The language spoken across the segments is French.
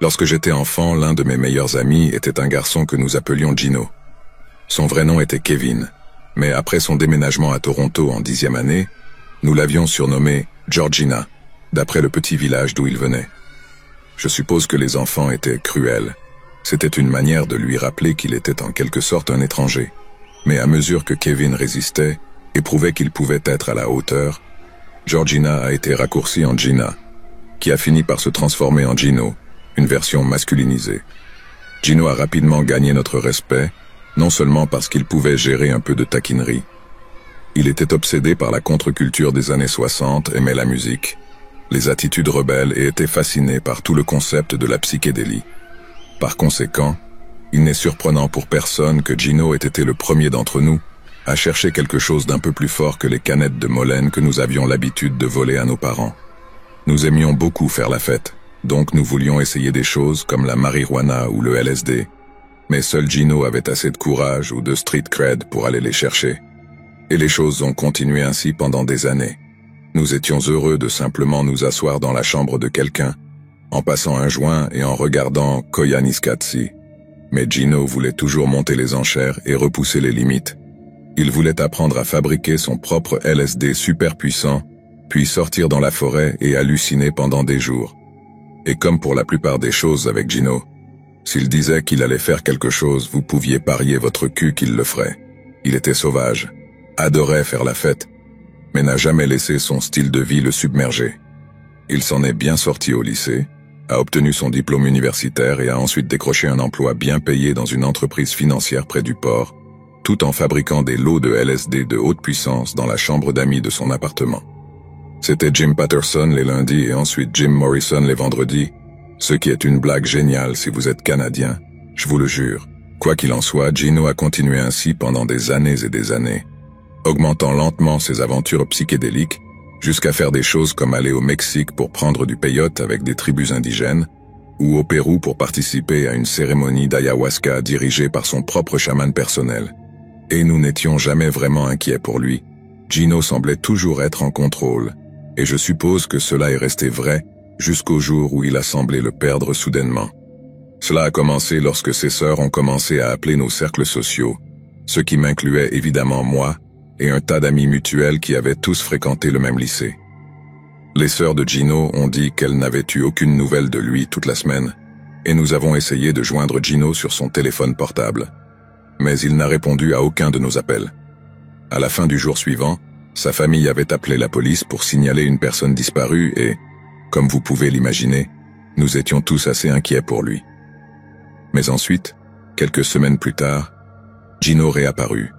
Lorsque j'étais enfant, l'un de mes meilleurs amis était un garçon que nous appelions Gino. Son vrai nom était Kevin, mais après son déménagement à Toronto en 10e année, nous l'avions surnommé Georgina, d'après le petit village d'où il venait. Je suppose que les enfants étaient cruels. C'était une manière de lui rappeler qu'il était en quelque sorte un étranger. Mais à mesure que Kevin résistait et prouvait qu'il pouvait être à la hauteur, Georgina a été raccourcie en Gina, qui a fini par se transformer en Gino, une version masculinisée. Gino a rapidement gagné notre respect, non seulement parce qu'il pouvait gérer un peu de taquinerie. Il était obsédé par la contre-culture des années 60, aimait la musique, les attitudes rebelles et était fasciné par tout le concept de la psychédélie. Par conséquent, il n'est surprenant pour personne que Gino ait été le premier d'entre nous à chercher quelque chose d'un peu plus fort que les canettes de Molène que nous avions l'habitude de voler à nos parents. Nous aimions beaucoup faire la fête, donc nous voulions essayer des choses comme la marijuana ou le LSD, mais seul Gino avait assez de courage ou de street cred pour aller les chercher. Et les choses ont continué ainsi pendant des années. Nous étions heureux de simplement nous asseoir dans la chambre de quelqu'un, en passant un joint et en regardant Koyaanisqatsi. Mais Gino voulait toujours monter les enchères et repousser les limites. Il voulait apprendre à fabriquer son propre LSD super puissant, puis sortir dans la forêt et halluciner pendant des jours. Et comme pour la plupart des choses avec Gino, s'il disait qu'il allait faire quelque chose, vous pouviez parier votre cul qu'il le ferait. Il était sauvage, adorait faire la fête, mais n'a jamais laissé son style de vie le submerger. Il s'en est bien sorti au lycée, a obtenu son diplôme universitaire et a ensuite décroché un emploi bien payé dans une entreprise financière près du port, tout en fabriquant des lots de LSD de haute puissance dans la chambre d'amis de son appartement. C'était Jim Patterson les lundis et ensuite Jim Morrison les vendredis, ce qui est une blague géniale si vous êtes Canadien, je vous le jure. Quoi qu'il en soit, Gino a continué ainsi pendant des années et des années, augmentant lentement ses aventures psychédéliques, jusqu'à faire des choses comme aller au Mexique pour prendre du peyote avec des tribus indigènes, ou au Pérou pour participer à une cérémonie d'ayahuasca dirigée par son propre chaman personnel. Et nous n'étions jamais vraiment inquiets pour lui. Gino semblait toujours être en contrôle, et je suppose que cela est resté vrai jusqu'au jour où il a semblé le perdre soudainement. Cela a commencé lorsque ses sœurs ont commencé à appeler nos cercles sociaux, ce qui m'incluait évidemment moi et un tas d'amis mutuels qui avaient tous fréquenté le même lycée. Les sœurs de Gino ont dit qu'elles n'avaient eu aucune nouvelle de lui toute la semaine, et nous avons essayé de joindre Gino sur son téléphone portable. Mais il n'a répondu à aucun de nos appels. À la fin du jour suivant, sa famille avait appelé la police pour signaler une personne disparue et, comme vous pouvez l'imaginer, nous étions tous assez inquiets pour lui. Mais ensuite, quelques semaines plus tard, Gino réapparut,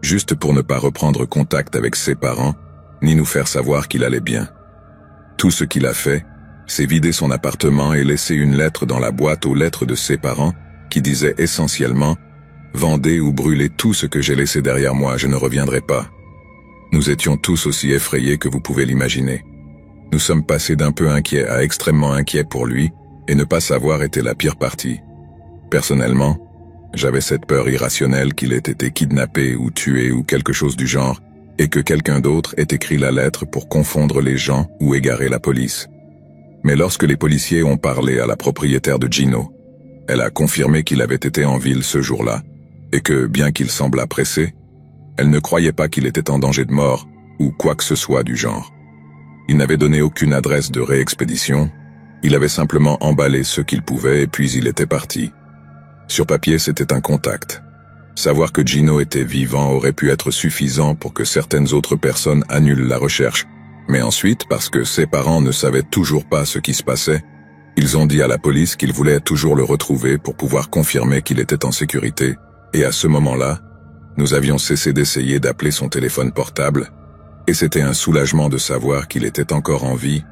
juste pour ne pas reprendre contact avec ses parents, ni nous faire savoir qu'il allait bien. Tout ce qu'il a fait, c'est vider son appartement et laisser une lettre dans la boîte aux lettres de ses parents qui disait essentiellement « Vendez ou brûlez tout ce que j'ai laissé derrière moi, je ne reviendrai pas ». Nous étions tous aussi effrayés que vous pouvez l'imaginer. Nous sommes passés d'un peu inquiets à extrêmement inquiets pour lui, et ne pas savoir était la pire partie. Personnellement, j'avais cette peur irrationnelle qu'il ait été kidnappé ou tué ou quelque chose du genre, et que quelqu'un d'autre ait écrit la lettre pour confondre les gens ou égarer la police. Mais lorsque les policiers ont parlé à la propriétaire de Gino, elle a confirmé qu'il avait été en ville ce jour-là, et que, bien qu'il semblât pressé, elle ne croyait pas qu'il était en danger de mort, ou quoi que ce soit du genre. Il n'avait donné aucune adresse de réexpédition, il avait simplement emballé ce qu'il pouvait et puis il était parti. Sur papier, c'était un contact. Savoir que Gino était vivant aurait pu être suffisant pour que certaines autres personnes annulent la recherche, mais ensuite, parce que ses parents ne savaient toujours pas ce qui se passait, ils ont dit à la police qu'ils voulaient toujours le retrouver pour pouvoir confirmer qu'il était en sécurité, et à ce moment-là, nous avions cessé d'essayer d'appeler son téléphone portable, et c'était un soulagement de savoir qu'il était encore en vie,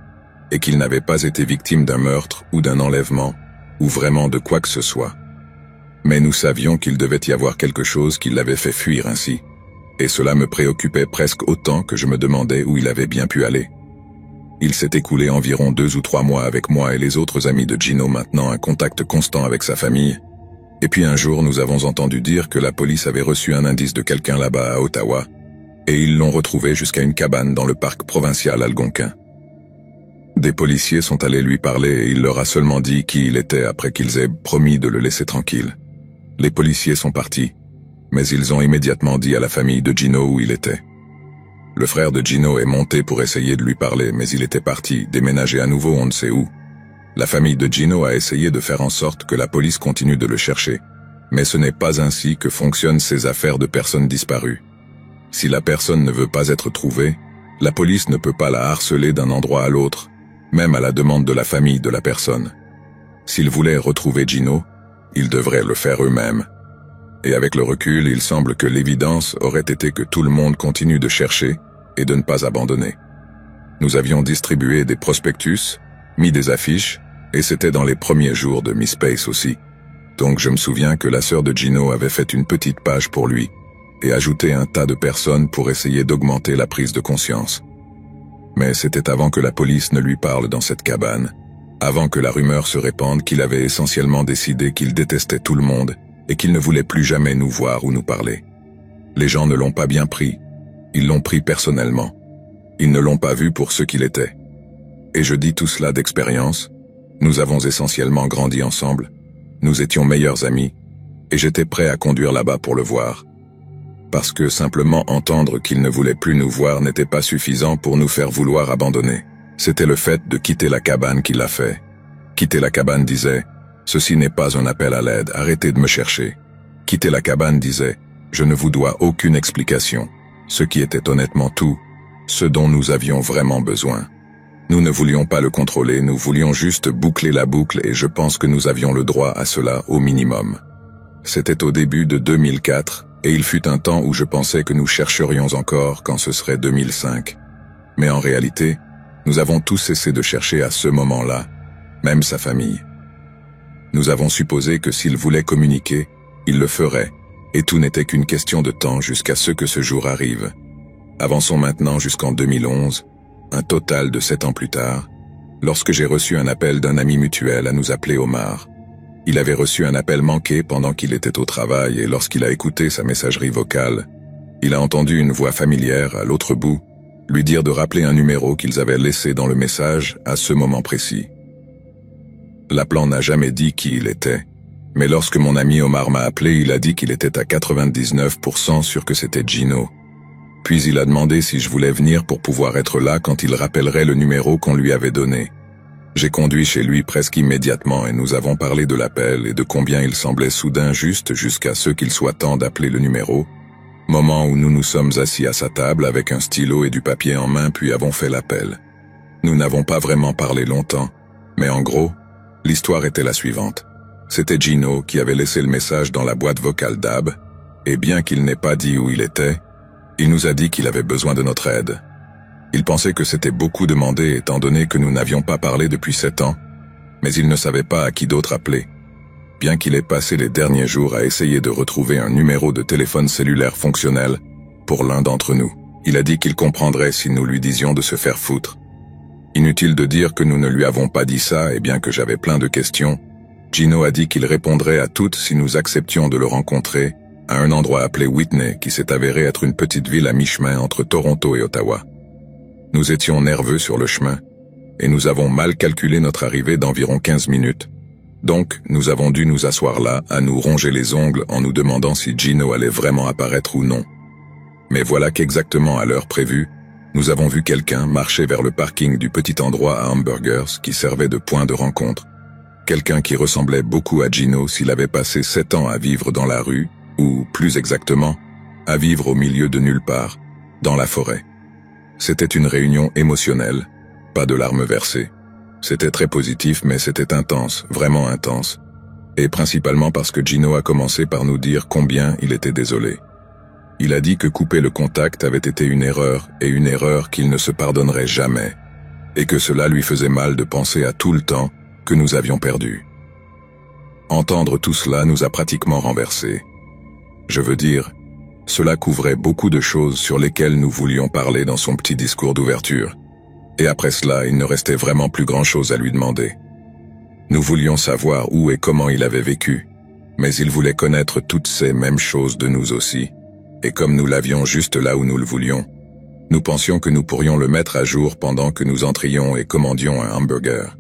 et qu'il n'avait pas été victime d'un meurtre ou d'un enlèvement, ou vraiment de quoi que ce soit. Mais nous savions qu'il devait y avoir quelque chose qui l'avait fait fuir ainsi, et cela me préoccupait presque autant que je me demandais où il avait bien pu aller. Il s'est écoulé environ 2 ou 3 mois avec moi et les autres amis de Gino maintenant un contact constant avec sa famille, et puis un jour nous avons entendu dire que la police avait reçu un indice de quelqu'un là-bas à Ottawa, et ils l'ont retrouvé jusqu'à une cabane dans le parc provincial algonquin. Des policiers sont allés lui parler et il leur a seulement dit qui il était après qu'ils aient promis de le laisser tranquille. Les policiers sont partis, mais ils ont immédiatement dit à la famille de Gino où il était. Le frère de Gino est monté pour essayer de lui parler, mais il était parti, déménager à nouveau on ne sait où. La famille de Gino a essayé de faire en sorte que la police continue de le chercher, mais ce n'est pas ainsi que fonctionnent ces affaires de personnes disparues. Si la personne ne veut pas être trouvée, la police ne peut pas la harceler d'un endroit à l'autre, même à la demande de la famille de la personne. S'ils voulaient retrouver Gino, ils devraient le faire eux-mêmes. Et avec le recul, il semble que l'évidence aurait été que tout le monde continue de chercher et de ne pas abandonner. Nous avions distribué des prospectus, mis des affiches, et c'était dans les premiers jours de Miss Pace aussi. Donc je me souviens que la sœur de Gino avait fait une petite page pour lui, et ajouté un tas de personnes pour essayer d'augmenter la prise de conscience. Mais c'était avant que la police ne lui parle dans cette cabane, avant que la rumeur se répande qu'il avait essentiellement décidé qu'il détestait tout le monde et qu'il ne voulait plus jamais nous voir ou nous parler. Les gens ne l'ont pas bien pris, ils l'ont pris personnellement. Ils ne l'ont pas vu pour ce qu'il était. Et je dis tout cela d'expérience, nous avons essentiellement grandi ensemble, nous étions meilleurs amis, et j'étais prêt à conduire là-bas pour le voir. Parce que simplement entendre qu'il ne voulait plus nous voir n'était pas suffisant pour nous faire vouloir abandonner. C'était le fait de quitter la cabane qui l'a fait. Quitter la cabane disait « Ceci n'est pas un appel à l'aide, arrêtez de me chercher ». Quitter la cabane disait « Je ne vous dois aucune explication », ce qui était honnêtement tout, ce dont nous avions vraiment besoin. Nous ne voulions pas le contrôler, nous voulions juste boucler la boucle et je pense que nous avions le droit à cela au minimum. C'était au début de 2004 et il fut un temps où je pensais que nous chercherions encore quand ce serait 2005. Mais en réalité, nous avons tous cessé de chercher à ce moment-là, même sa famille. Nous avons supposé que s'il voulait communiquer, il le ferait, et tout n'était qu'une question de temps jusqu'à ce que ce jour arrive. Avançons maintenant jusqu'en 2011, un total de 7 ans plus tard, lorsque j'ai reçu un appel d'un ami mutuel à nous appeler Omar. Il avait reçu un appel manqué pendant qu'il était au travail et lorsqu'il a écouté sa messagerie vocale, il a entendu une voix familière à l'autre bout lui dire de rappeler un numéro qu'ils avaient laissé dans le message à ce moment précis. L'appelant n'a jamais dit qui il était, mais lorsque mon ami Omar m'a appelé, il a dit qu'il était à 99% sûr que c'était Gino. Puis il a demandé si je voulais venir pour pouvoir être là quand il rappellerait le numéro qu'on lui avait donné. J'ai conduit chez lui presque immédiatement et nous avons parlé de l'appel et de combien il semblait soudain juste jusqu'à ce qu'il soit temps d'appeler le numéro, moment où nous nous sommes assis à sa table avec un stylo et du papier en main puis avons fait l'appel. Nous n'avons pas vraiment parlé longtemps, mais en gros, l'histoire était la suivante. C'était Gino qui avait laissé le message dans la boîte vocale d'Ab, et bien qu'il n'ait pas dit où il était, il nous a dit qu'il avait besoin de notre aide. Il pensait que c'était beaucoup demandé étant donné que nous n'avions pas parlé depuis 7 ans, mais il ne savait pas à qui d'autre appeler. Bien qu'il ait passé les derniers jours à essayer de retrouver un numéro de téléphone cellulaire fonctionnel pour l'un d'entre nous, il a dit qu'il comprendrait si nous lui disions de se faire foutre. Inutile de dire que nous ne lui avons pas dit ça et bien que j'avais plein de questions, Gino a dit qu'il répondrait à toutes si nous acceptions de le rencontrer à un endroit appelé Whitney qui s'est avéré être une petite ville à mi-chemin entre Toronto et Ottawa. Nous étions nerveux sur le chemin, et nous avons mal calculé notre arrivée d'environ 15 minutes. Donc, nous avons dû nous asseoir là, à nous ronger les ongles en nous demandant si Gino allait vraiment apparaître ou non. Mais voilà qu'exactement à l'heure prévue, nous avons vu quelqu'un marcher vers le parking du petit endroit à hamburgers qui servait de point de rencontre. Quelqu'un qui ressemblait beaucoup à Gino s'il avait passé 7 ans à vivre dans la rue, ou, plus exactement, à vivre au milieu de nulle part, dans la forêt. C'était une réunion émotionnelle, pas de larmes versées. C'était très positif, mais c'était intense, vraiment intense. Et principalement parce que Gino a commencé par nous dire combien il était désolé. Il a dit que couper le contact avait été une erreur, et une erreur qu'il ne se pardonnerait jamais, et que cela lui faisait mal de penser à tout le temps que nous avions perdu. Entendre tout cela nous a pratiquement renversés. Je veux dire, cela couvrait beaucoup de choses sur lesquelles nous voulions parler dans son petit discours d'ouverture. Et après cela, il ne restait vraiment plus grand-chose à lui demander. Nous voulions savoir où et comment il avait vécu, mais il voulait connaître toutes ces mêmes choses de nous aussi. Et comme nous l'avions juste là où nous le voulions, Nous pensions que nous pourrions le mettre à jour pendant que nous entrions et commandions un hamburger.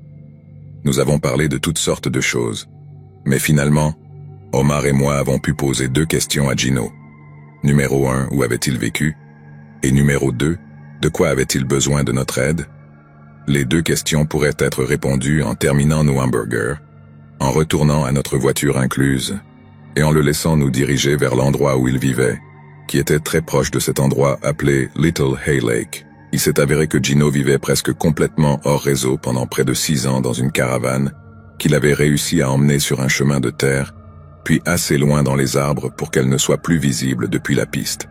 Nous avons parlé de toutes sortes de choses. Mais finalement, Omar et moi avons pu poser 2 questions à Gino. Numéro 1, où avait-il vécu? Et numéro 2, de quoi avait-il besoin de notre aide? Les 2 questions pourraient être répondues en terminant nos hamburgers, en retournant à notre voiture incluse, et en le laissant nous diriger vers l'endroit où il vivait, qui était très proche de cet endroit appelé Little Hay Lake. Il s'est avéré que Gino vivait presque complètement hors réseau pendant près de 6 ans dans une caravane qu'il avait réussi à emmener sur un chemin de terre, puis assez loin dans les arbres pour qu'elle ne soit plus visible depuis la piste.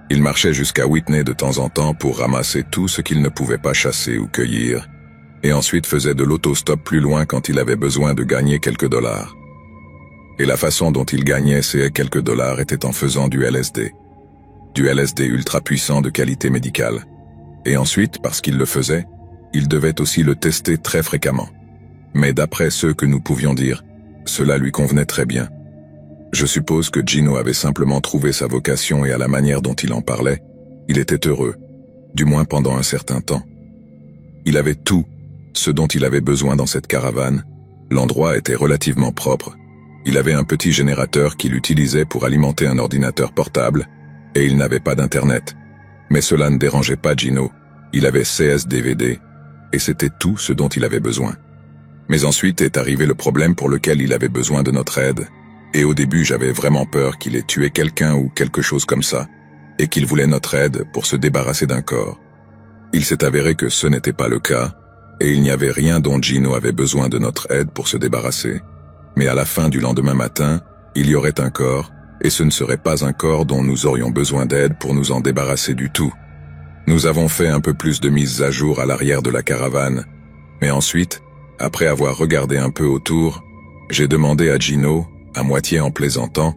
Il marchait jusqu'à Whitney de temps en temps pour ramasser tout ce qu'il ne pouvait pas chasser ou cueillir, et ensuite faisait de l'autostop plus loin quand il avait besoin de gagner quelques dollars. Et la façon dont il gagnait ces quelques dollars était en faisant du LSD. Du LSD ultra puissant de qualité médicale. Et ensuite, parce qu'il le faisait, il devait aussi le tester très fréquemment. Mais d'après ceux que nous pouvions dire, cela lui convenait très bien. Je suppose que Gino avait simplement trouvé sa vocation et à la manière dont il en parlait, il était heureux, du moins pendant un certain temps. Il avait tout ce dont il avait besoin dans cette caravane, l'endroit était relativement propre, il avait un petit générateur qu'il utilisait pour alimenter un ordinateur portable, et il n'avait pas d'internet. Mais cela ne dérangeait pas Gino, il avait CS-DVD, et c'était tout ce dont il avait besoin. Mais ensuite est arrivé le problème pour lequel il avait besoin de notre aide, et au début j'avais vraiment peur qu'il ait tué quelqu'un ou quelque chose comme ça, et qu'il voulait notre aide pour se débarrasser d'un corps. Il s'est avéré que ce n'était pas le cas, et il n'y avait rien dont Gino avait besoin de notre aide pour se débarrasser. Mais à la fin du lendemain matin, il y aurait un corps, et ce ne serait pas un corps dont nous aurions besoin d'aide pour nous en débarrasser du tout. Nous avons fait un peu plus de mises à jour à l'arrière de la caravane, mais ensuite, après avoir regardé un peu autour, j'ai demandé à Gino, à moitié en plaisantant,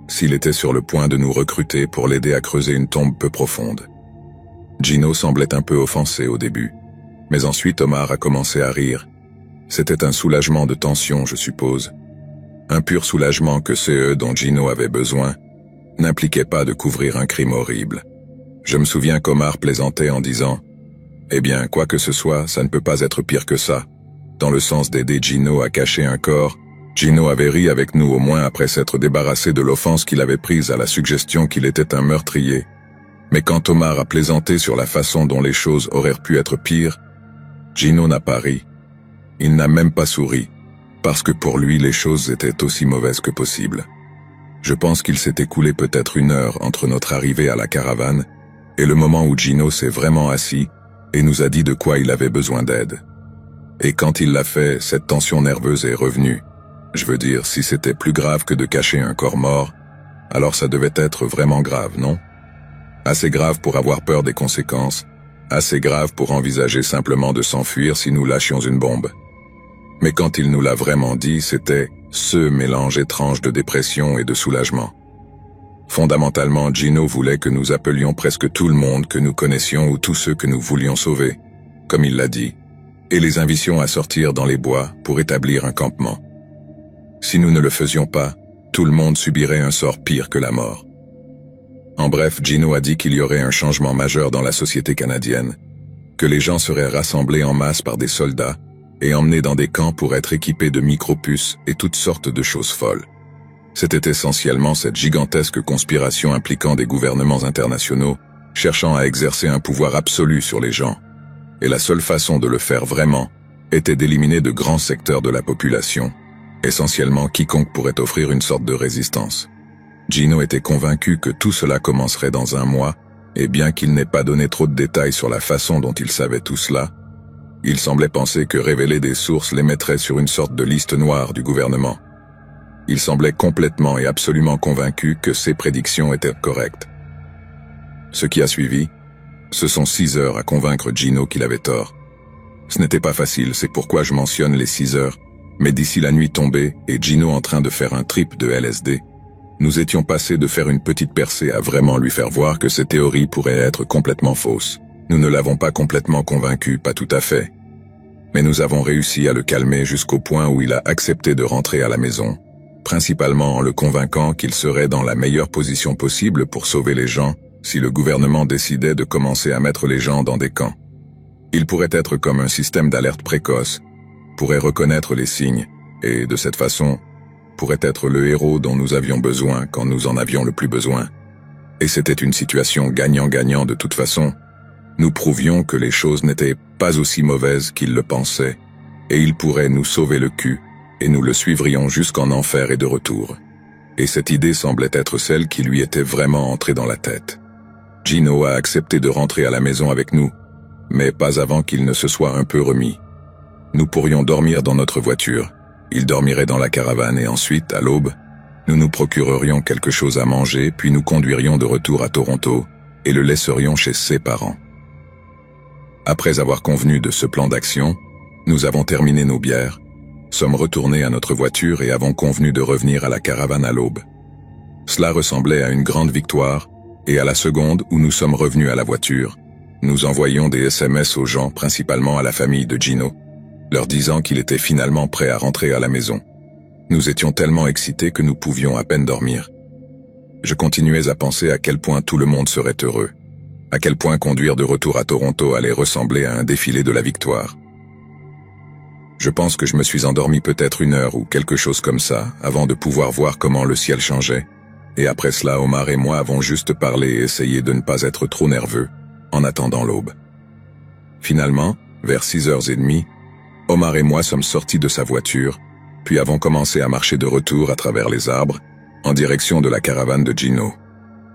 s'il était sur le point de nous recruter pour l'aider à creuser une tombe peu profonde. Gino semblait un peu offensé au début, mais ensuite Omar a commencé à rire. C'était un soulagement de tension, je suppose. Un pur soulagement que ce dont Gino avait besoin n'impliquait pas de couvrir un crime horrible. Je me souviens qu'Omar plaisantait en disant « Eh bien, quoi que ce soit, ça ne peut pas être pire que ça. » Dans le sens d'aider Gino à cacher un corps, Gino avait ri avec nous au moins après s'être débarrassé de l'offense qu'il avait prise à la suggestion qu'il était un meurtrier. Mais quand Omar a plaisanté sur la façon dont les choses auraient pu être pires, Gino n'a pas ri. Il n'a même pas souri, parce que pour lui les choses étaient aussi mauvaises que possible. Je pense qu'il s'est écoulé peut-être 1 heure entre notre arrivée à la caravane et le moment où Gino s'est vraiment assis et nous a dit de quoi il avait besoin d'aide. Et quand il l'a fait, cette tension nerveuse est revenue. Je veux dire, si c'était plus grave que de cacher un corps mort, alors ça devait être vraiment grave, non? Assez grave pour avoir peur des conséquences, assez grave pour envisager simplement de s'enfuir si nous lâchions une bombe. Mais quand il nous l'a vraiment dit, c'était ce mélange étrange de dépression et de soulagement. Fondamentalement, Gino voulait que nous appelions presque tout le monde que nous connaissions ou tous ceux que nous voulions sauver, comme il l'a dit, et les invitions à sortir dans les bois pour établir un campement. Si nous ne le faisions pas, tout le monde subirait un sort pire que la mort. En bref, Gino a dit qu'il y aurait un changement majeur dans la société canadienne, que les gens seraient rassemblés en masse par des soldats et emmenés dans des camps pour être équipés de micro-puces et toutes sortes de choses folles. C'était essentiellement cette gigantesque conspiration impliquant des gouvernements internationaux, cherchant à exercer un pouvoir absolu sur les gens. Et la seule façon de le faire vraiment était d'éliminer de grands secteurs de la population, essentiellement quiconque pourrait offrir une sorte de résistance. Gino était convaincu que tout cela commencerait dans 1 mois, et bien qu'il n'ait pas donné trop de détails sur la façon dont il savait tout cela, il semblait penser que révéler des sources les mettrait sur une sorte de liste noire du gouvernement. Il semblait complètement et absolument convaincu que ses prédictions étaient correctes. Ce qui a suivi, ce sont 6 heures à convaincre Gino qu'il avait tort. Ce n'était pas facile, c'est pourquoi je mentionne les 6 heures, mais d'ici la nuit tombée et Gino en train de faire un trip de LSD, nous étions passés de faire une petite percée à vraiment lui faire voir que ses théories pourraient être complètement fausses. Nous ne l'avons pas complètement convaincu, pas tout à fait. Mais nous avons réussi à le calmer jusqu'au point où il a accepté de rentrer à la maison, principalement en le convainquant qu'il serait dans la meilleure position possible pour sauver les gens si le gouvernement décidait de commencer à mettre les gens dans des camps. Il pourrait être comme un système d'alerte précoce, pourrait reconnaître les signes, et de cette façon, pourrait être le héros dont nous avions besoin quand nous en avions le plus besoin. Et c'était une situation gagnant-gagnant de toute façon. Nous prouvions que les choses n'étaient pas aussi mauvaises qu'il le pensait, et il pourrait nous sauver le cul, et nous le suivrions jusqu'en enfer et de retour. Et cette idée semblait être celle qui lui était vraiment entrée dans la tête. Gino a accepté de rentrer à la maison avec nous, mais pas avant qu'il ne se soit un peu remis. Nous pourrions dormir dans notre voiture, il dormirait dans la caravane et ensuite, à l'aube, nous nous procurerions quelque chose à manger puis nous conduirions de retour à Toronto et le laisserions chez ses parents. Après avoir convenu de ce plan d'action, nous avons terminé nos bières, sommes retournés à notre voiture et avons convenu de revenir à la caravane à l'aube. Cela ressemblait à une grande victoire, et à la seconde où nous sommes revenus à la voiture, nous envoyions des SMS aux gens, principalement à la famille de Gino, leur disant qu'il était finalement prêt à rentrer à la maison. Nous étions tellement excités que nous pouvions à peine dormir. Je continuais à penser à quel point tout le monde serait heureux, à quel point conduire de retour à Toronto allait ressembler à un défilé de la victoire. Je pense que je me suis endormi peut-être 1 heure ou quelque chose comme ça, avant de pouvoir voir comment le ciel changeait, et après cela Omar et moi avons juste parlé et essayé de ne pas être trop nerveux, en attendant l'aube. Finalement, vers 6h30, Omar et moi sommes sortis de sa voiture, puis avons commencé à marcher de retour à travers les arbres, en direction de la caravane de Gino.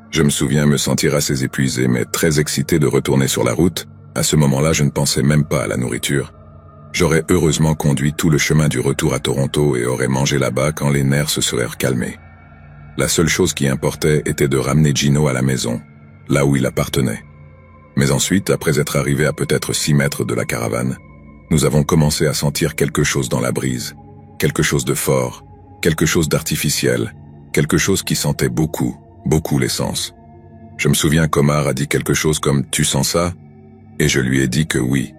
Je me souviens me sentir assez épuisé mais très excité de retourner sur la route. À ce moment-là, je ne pensais même pas à la nourriture. J'aurais heureusement conduit tout le chemin du retour à Toronto et aurais mangé là-bas quand les nerfs se seraient calmés. La seule chose qui importait était de ramener Gino à la maison, là où il appartenait. Mais ensuite, après être arrivé à peut-être 6 mètres de la caravane, nous avons commencé à sentir quelque chose dans la brise, quelque chose de fort, quelque chose d'artificiel, quelque chose qui sentait beaucoup, beaucoup l'essence. Je me souviens qu'Omar a dit quelque chose comme « Tu sens ça ?» et je lui ai dit que oui.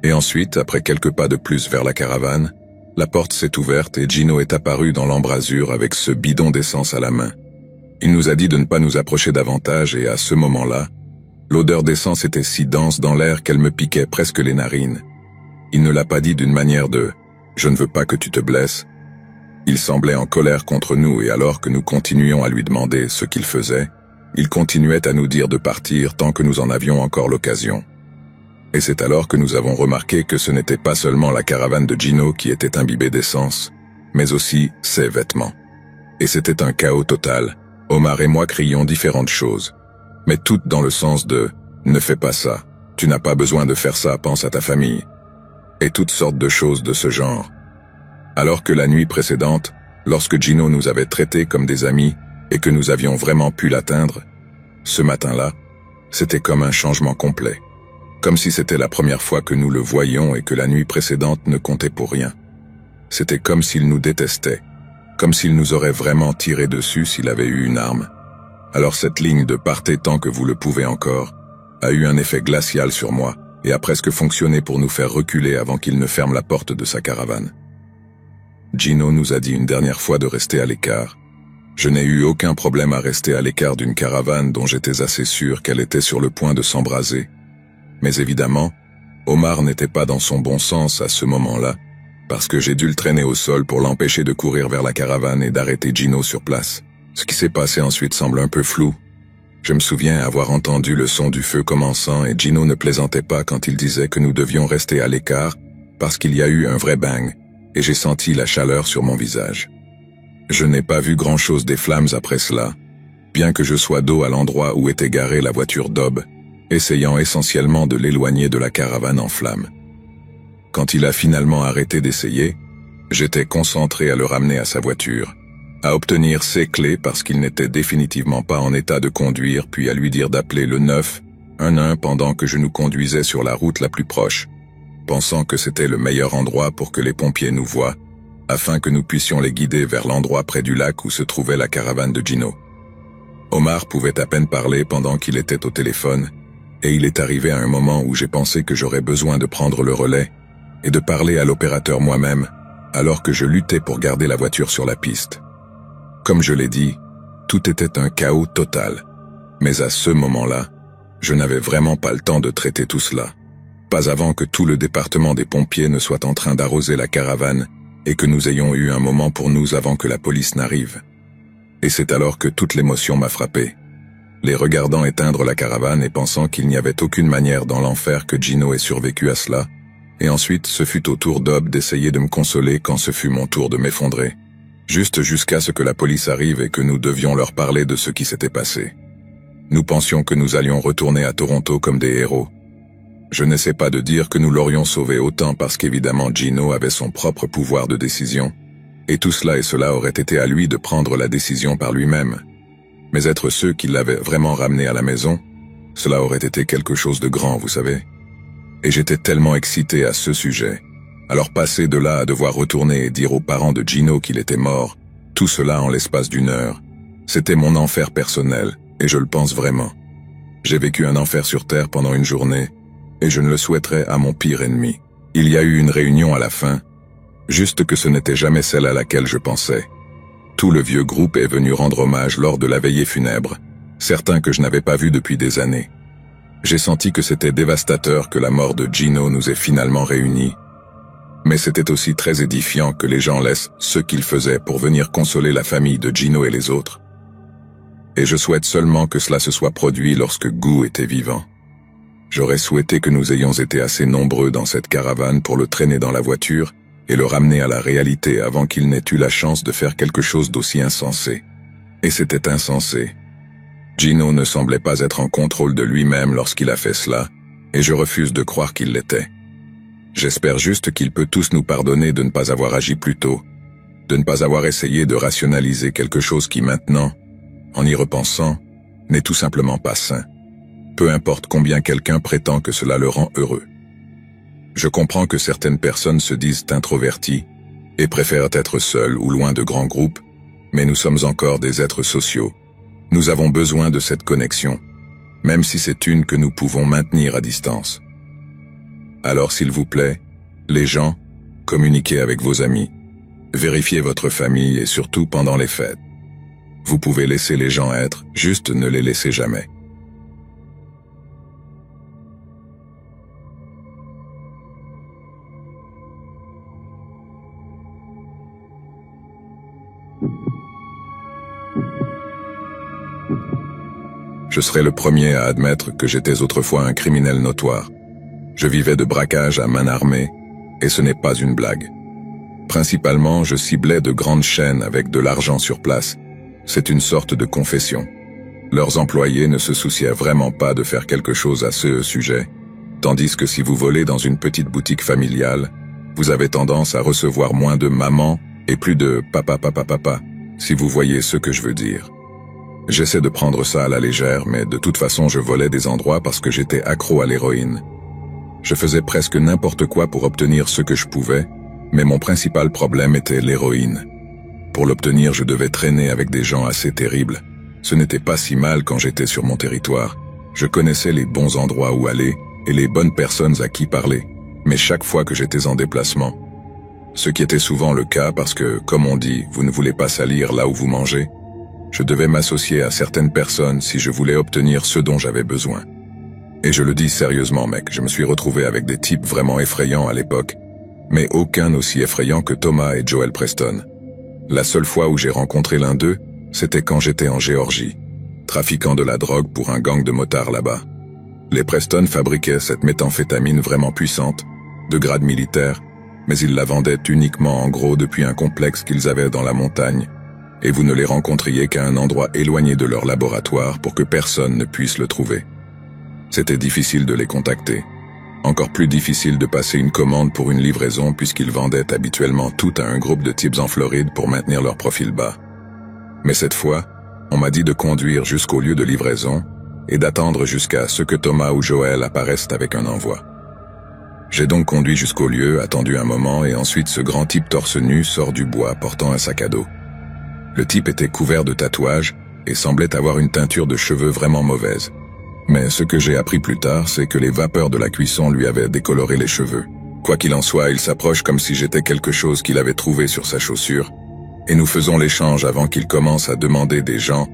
Et ensuite, après quelques pas de plus vers la caravane, la porte s'est ouverte et Gino est apparu dans l'embrasure avec ce bidon d'essence à la main. Il nous a dit de ne pas nous approcher davantage et à ce moment-là, l'odeur d'essence était si dense dans l'air qu'elle me piquait presque les narines. Il ne l'a pas dit d'une manière de « Je ne veux pas que tu te blesses ». Il semblait en colère contre nous et alors que nous continuions à lui demander ce qu'il faisait, il continuait à nous dire de partir tant que nous en avions encore l'occasion. Et c'est alors que nous avons remarqué que ce n'était pas seulement la caravane de Gino qui était imbibée d'essence, mais aussi ses vêtements. Et c'était un chaos total. Omar et moi crions différentes choses, mais toutes dans le sens de « Ne fais pas ça, tu n'as pas besoin de faire ça, pense à ta famille », et toutes sortes de choses de ce genre. Alors que la nuit précédente, lorsque Gino nous avait traités comme des amis et que nous avions vraiment pu l'atteindre, ce matin-là, c'était comme un changement complet. Comme si c'était la première fois que nous le voyions et que la nuit précédente ne comptait pour rien. C'était comme s'il nous détestait, comme s'il nous aurait vraiment tiré dessus s'il avait eu une arme. Alors cette ligne de « partez tant que vous le pouvez encore » a eu un effet glacial sur moi et a presque fonctionné pour nous faire reculer avant qu'il ne ferme la porte de sa caravane. Gino nous a dit une dernière fois de rester à l'écart. Je n'ai eu aucun problème à rester à l'écart d'une caravane dont j'étais assez sûr qu'elle était sur le point de s'embraser. Mais évidemment, Omar n'était pas dans son bon sens à ce moment-là, parce que j'ai dû le traîner au sol pour l'empêcher de courir vers la caravane et d'arrêter Gino sur place. Ce qui s'est passé ensuite semble un peu flou. Je me souviens avoir entendu le son du feu commençant et Gino ne plaisantait pas quand il disait que nous devions rester à l'écart parce qu'il y a eu un vrai bang et j'ai senti la chaleur sur mon visage. Je n'ai pas vu grand-chose des flammes après cela, bien que je sois dos à l'endroit où était garée la voiture d'Ob, essayant essentiellement de l'éloigner de la caravane en flammes. Quand il a finalement arrêté d'essayer, j'étais concentré à le ramener à sa voiture, à obtenir ses clés parce qu'il n'était définitivement pas en état de conduire, puis à lui dire d'appeler le 911 pendant que je nous conduisais sur la route la plus proche, pensant que c'était le meilleur endroit pour que les pompiers nous voient, afin que nous puissions les guider vers l'endroit près du lac où se trouvait la caravane de Gino. Omar pouvait à peine parler pendant qu'il était au téléphone, et il est arrivé à un moment où j'ai pensé que j'aurais besoin de prendre le relais et de parler à l'opérateur moi-même, alors que je luttais pour garder la voiture sur la piste. Comme je l'ai dit, tout était un chaos total. Mais à ce moment-là, je n'avais vraiment pas le temps de traiter tout cela. Pas avant que tout le département des pompiers ne soit en train d'arroser la caravane et que nous ayons eu un moment pour nous avant que la police n'arrive. Et c'est alors que toute l'émotion m'a frappé. Les regardant éteindre la caravane et pensant qu'il n'y avait aucune manière dans l'enfer que Gino ait survécu à cela, et ensuite ce fut au tour d'Ob d'essayer de me consoler quand ce fut mon tour de m'effondrer. Juste jusqu'à ce que la police arrive et que nous devions leur parler de ce qui s'était passé. Nous pensions que nous allions retourner à Toronto comme des héros. Je n'essaie pas de dire que nous l'aurions sauvé autant parce qu'évidemment Gino avait son propre pouvoir de décision, et tout cela et cela aurait été à lui de prendre la décision par lui-même. Mais être ceux qui l'avaient vraiment ramené à la maison, cela aurait été quelque chose de grand, vous savez. Et j'étais tellement excité à ce sujet. Alors passer de là à devoir retourner et dire aux parents de Gino qu'il était mort, tout cela en l'espace d'une heure, c'était mon enfer personnel, et je le pense vraiment. J'ai vécu un enfer sur Terre pendant une journée, et je ne le souhaiterais à mon pire ennemi. Il y a eu une réunion à la fin, juste que ce n'était jamais celle à laquelle je pensais. Tout le vieux groupe est venu rendre hommage lors de la veillée funèbre, certains que je n'avais pas vus depuis des années. J'ai senti que c'était dévastateur que la mort de Gino nous ait finalement réunis, mais c'était aussi très édifiant que les gens laissent ce qu'ils faisaient pour venir consoler la famille de Gino et les autres. Et je souhaite seulement que cela se soit produit lorsque Gu était vivant. J'aurais souhaité que nous ayons été assez nombreux dans cette caravane pour le traîner dans la voiture et le ramener à la réalité avant qu'il n'ait eu la chance de faire quelque chose d'aussi insensé. Et c'était insensé. Gino ne semblait pas être en contrôle de lui-même lorsqu'il a fait cela, et je refuse de croire qu'il l'était. J'espère juste qu'il peut tous nous pardonner de ne pas avoir agi plus tôt, de ne pas avoir essayé de rationaliser quelque chose qui maintenant, en y repensant, n'est tout simplement pas sain. Peu importe combien quelqu'un prétend que cela le rend heureux. Je comprends que certaines personnes se disent introverties et préfèrent être seules ou loin de grands groupes, mais nous sommes encore des êtres sociaux. Nous avons besoin de cette connexion, même si c'est une que nous pouvons maintenir à distance. Alors s'il vous plaît, les gens, communiquez avec vos amis, vérifiez votre famille et surtout pendant les fêtes. Vous pouvez laisser les gens être, juste ne les laissez jamais. Je serai le premier à admettre que j'étais autrefois un criminel notoire. Je vivais de braquage à main armée, et ce n'est pas une blague. Principalement, je ciblais de grandes chaînes avec de l'argent sur place. C'est une sorte de confession. Leurs employés ne se souciaient vraiment pas de faire quelque chose à ce sujet, tandis que si vous volez dans une petite boutique familiale, vous avez tendance à recevoir moins de maman et plus de papa, si vous voyez ce que je veux dire. J'essaie de prendre ça à la légère, mais de toute façon je volais des endroits parce que j'étais accro à l'héroïne. Je faisais presque n'importe quoi pour obtenir ce que je pouvais, mais mon principal problème était l'héroïne. Pour l'obtenir, je devais traîner avec des gens assez terribles. Ce n'était pas si mal quand j'étais sur mon territoire. Je connaissais les bons endroits où aller et les bonnes personnes à qui parler, mais chaque fois que j'étais en déplacement, ce qui était souvent le cas parce que, comme on dit, vous ne voulez pas salir là où vous mangez, je devais m'associer à certaines personnes si je voulais obtenir ce dont j'avais besoin. Et je le dis sérieusement, mec, je me suis retrouvé avec des types vraiment effrayants à l'époque, mais aucun aussi effrayant que Thomas et Joel Preston. La seule fois où j'ai rencontré l'un d'eux, c'était quand j'étais en Géorgie, trafiquant de la drogue pour un gang de motards là-bas. Les Preston fabriquaient cette méthamphétamine vraiment puissante, de grade militaire, mais ils la vendaient uniquement en gros depuis un complexe qu'ils avaient dans la montagne, et vous ne les rencontriez qu'à un endroit éloigné de leur laboratoire pour que personne ne puisse le trouver. C'était difficile de les contacter. Encore plus difficile de passer une commande pour une livraison puisqu'ils vendaient habituellement tout à un groupe de types en Floride pour maintenir leur profil bas. Mais cette fois, on m'a dit de conduire jusqu'au lieu de livraison et d'attendre jusqu'à ce que Thomas ou Joël apparaissent avec un envoi. J'ai donc conduit jusqu'au lieu, attendu un moment et ensuite ce grand type torse nu sort du bois portant un sac à dos. Le type était couvert de tatouages et semblait avoir une teinture de cheveux vraiment mauvaise. Mais ce que j'ai appris plus tard, c'est que les vapeurs de la cuisson lui avaient décoloré les cheveux. Quoi qu'il en soit, il s'approche comme si j'étais quelque chose qu'il avait trouvé sur sa chaussure, et nous faisons l'échange avant qu'il commence à demander des gens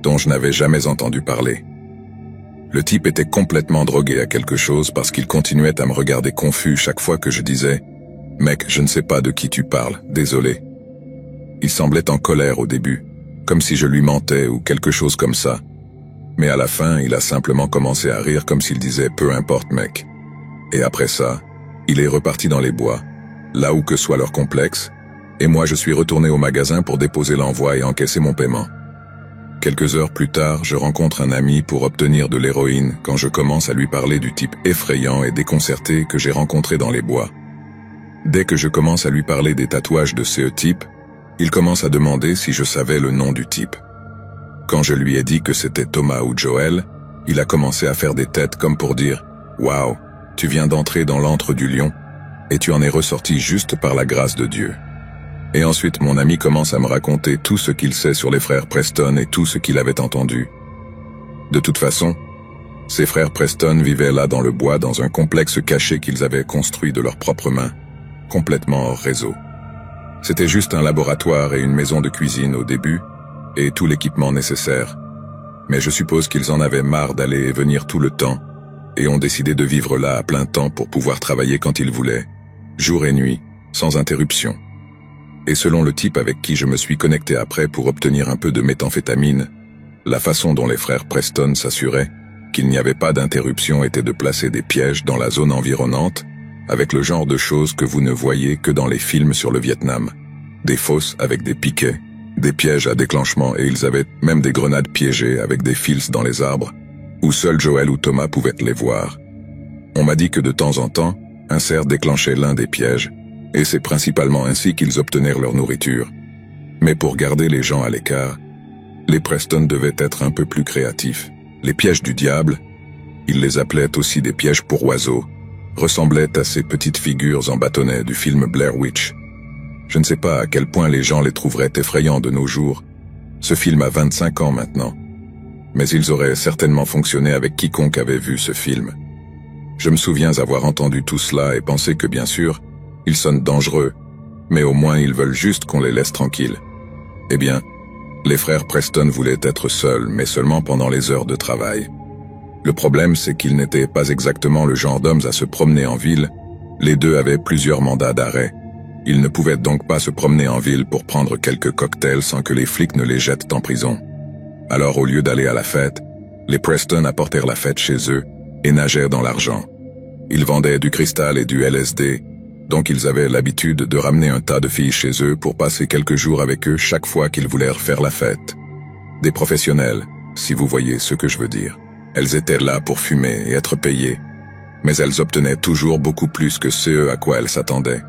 dont je n'avais jamais entendu parler. Le type était complètement drogué à quelque chose parce qu'il continuait à me regarder confus chaque fois que je disais « Mec, je ne sais pas de qui tu parles, désolé ». Il semblait en colère au début, comme si je lui mentais ou quelque chose comme ça. Mais à la fin, il a simplement commencé à rire comme s'il disait « Peu importe, mec ». Et après ça, il est reparti dans les bois, là où que soit leur complexe, et moi je suis retourné au magasin pour déposer l'envoi et encaisser mon paiement. Quelques heures plus tard, je rencontre un ami pour obtenir de l'héroïne quand je commence à lui parler du type effrayant et déconcerté que j'ai rencontré dans les bois. Dès que je commence à lui parler des tatouages de ce type, il commence à demander si je savais le nom du type. Quand je lui ai dit que c'était Thomas ou Joel, il a commencé à faire des têtes comme pour dire « Waouh, tu viens d'entrer dans l'antre du lion, et tu en es ressorti juste par la grâce de Dieu. » Et ensuite mon ami commence à me raconter tout ce qu'il sait sur les frères Preston et tout ce qu'il avait entendu. De toute façon, ces frères Preston vivaient là dans le bois dans un complexe caché qu'ils avaient construit de leurs propres mains, complètement hors réseau. C'était juste un laboratoire et une maison de cuisine au début, et tout l'équipement nécessaire. Mais je suppose qu'ils en avaient marre d'aller et venir tout le temps, et ont décidé de vivre là à plein temps pour pouvoir travailler quand ils voulaient, jour et nuit, sans interruption. Et selon le type avec qui je me suis connecté après pour obtenir un peu de méthamphétamine, la façon dont les frères Preston s'assuraient qu'il n'y avait pas d'interruption était de placer des pièges dans la zone environnante, avec le genre de choses que vous ne voyez que dans les films sur le Vietnam. Des fosses avec des piquets, des pièges à déclenchement et ils avaient même des grenades piégées avec des fils dans les arbres, où seul Joel ou Thomas pouvaient les voir. On m'a dit que de temps en temps, un cerf déclenchait l'un des pièges, et c'est principalement ainsi qu'ils obtenaient leur nourriture. Mais pour garder les gens à l'écart, les Preston devaient être un peu plus créatifs. Les pièges du diable, ils les appelaient aussi des pièges pour oiseaux, ressemblaient à ces petites figures en bâtonnets du film Blair Witch. Je ne sais pas à quel point les gens les trouveraient effrayants de nos jours. Ce film a 25 ans maintenant. Mais ils auraient certainement fonctionné avec quiconque avait vu ce film. Je me souviens avoir entendu tout cela et penser que bien sûr, ils sonnent dangereux, mais au moins ils veulent juste qu'on les laisse tranquilles. Eh bien, les frères Preston voulaient être seuls, mais seulement pendant les heures de travail. Le problème, c'est qu'ils n'étaient pas exactement le genre d'hommes à se promener en ville. Les deux avaient plusieurs mandats d'arrêt. Ils ne pouvaient donc pas se promener en ville pour prendre quelques cocktails sans que les flics ne les jettent en prison. Alors au lieu d'aller à la fête, les Preston apportèrent la fête chez eux et nagèrent dans l'argent. Ils vendaient du cristal et du LSD, donc ils avaient l'habitude de ramener un tas de filles chez eux pour passer quelques jours avec eux chaque fois qu'ils voulaient faire la fête. Des professionnels, si vous voyez ce que je veux dire. Elles étaient là pour fumer et être payées, mais elles obtenaient toujours beaucoup plus que ce à quoi elles s'attendaient.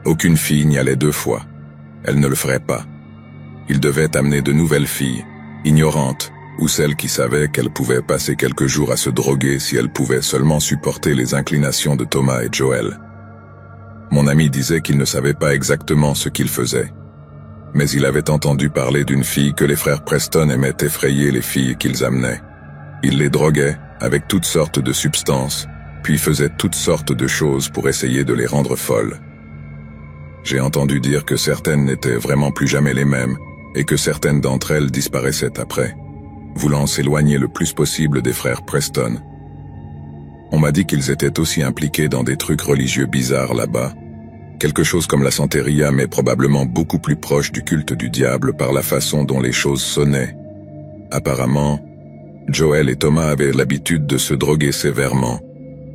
Aucune fille n'y allait 2 fois. Elle ne le ferait pas. Ils devaient amener de nouvelles filles, ignorantes, ou celles qui savaient qu'elles pouvaient passer quelques jours à se droguer si elles pouvaient seulement supporter les inclinations de Thomas et Joel. Mon ami disait qu'il ne savait pas exactement ce qu'il faisait. Mais il avait entendu parler d'une fille que les frères Preston aimaient effrayer les filles qu'ils amenaient. Ils les droguaient avec toutes sortes de substances, puis faisaient toutes sortes de choses pour essayer de les rendre folles. J'ai entendu dire que certaines n'étaient vraiment plus jamais les mêmes, et que certaines d'entre elles disparaissaient après, voulant s'éloigner le plus possible des frères Preston. On m'a dit qu'ils étaient aussi impliqués dans des trucs religieux bizarres là-bas, quelque chose comme la santeria mais probablement beaucoup plus proche du culte du diable par la façon dont les choses sonnaient. Apparemment, Joel et Thomas avaient l'habitude de se droguer sévèrement,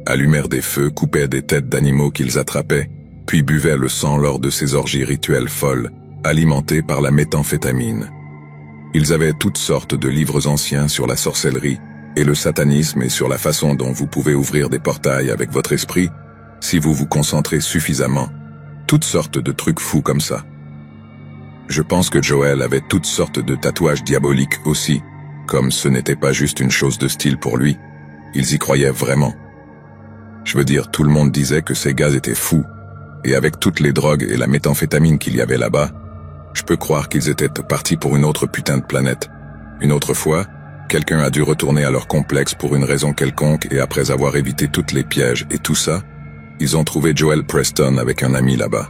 allumèrent des feux, coupaient des têtes d'animaux qu'ils attrapaient, puis buvaient le sang lors de ces orgies rituelles folles, alimentées par la méthamphétamine. Ils avaient toutes sortes de livres anciens sur la sorcellerie et le satanisme et sur la façon dont vous pouvez ouvrir des portails avec votre esprit si vous vous concentrez suffisamment. Toutes sortes de trucs fous comme ça. Je pense que Joel avait toutes sortes de tatouages diaboliques aussi, comme ce n'était pas juste une chose de style pour lui, ils y croyaient vraiment. Je veux dire, tout le monde disait que ces gars étaient fous, et avec toutes les drogues et la méthamphétamine qu'il y avait là-bas, je peux croire qu'ils étaient partis pour une autre putain de planète. Une autre fois, quelqu'un a dû retourner à leur complexe pour une raison quelconque et après avoir évité tous les pièges et tout ça, ils ont trouvé Joel Preston avec un ami là-bas.